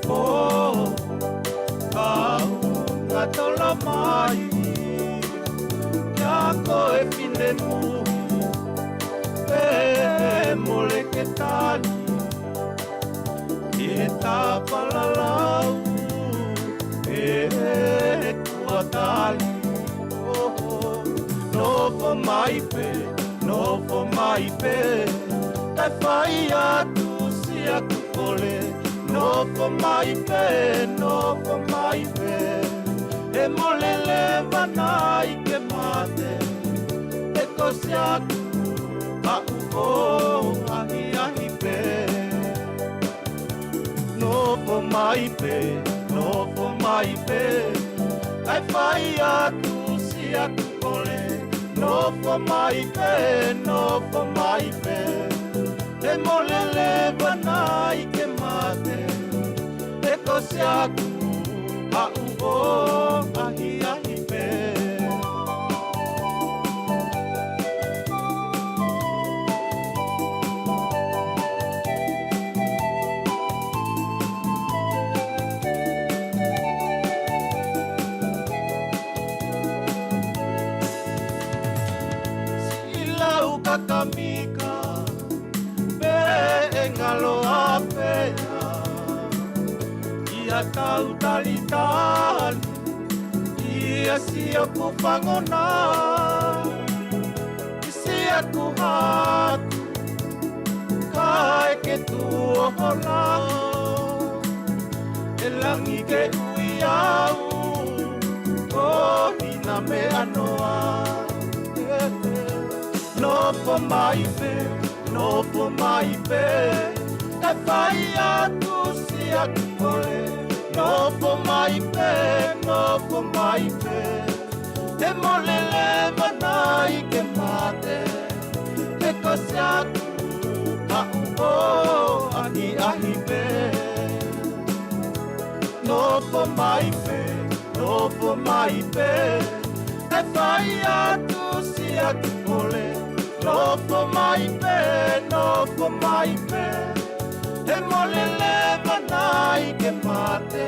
Oh, kau ngatola mai Kia koe pine nui E mole ke tani E tā palalau E kua tali Novo mai pe, novo mai pe Kai whai atu si aku kole Novo mai pe, novo mai pe E molele vanai ke mate E kosi aku au o ahi ahi pe Novo mai pe, novo mai pe Kai whai atu si aku kole Novo mai pe, novo mai pe E molele vanai ke mate E kosi aku au o ahi ahi pe Silau kakamika Pe engalo apea Ia tau tali tali Ia sia ku whangona Isia ku hatu Kai ke tuohona E langi ke ui au Ko hina me anoa Nopo mai pe, nopo mai pe Kai whai atu si aku kole Nopo mai pe, nopo mai pe E molele manai ke mate E kosi aku au o ahi ahi pe Nopo mai pe, nopo mai pe Kai whai atu si aku kole Nopo mai pe, nopo mai pe E molele manai ke mate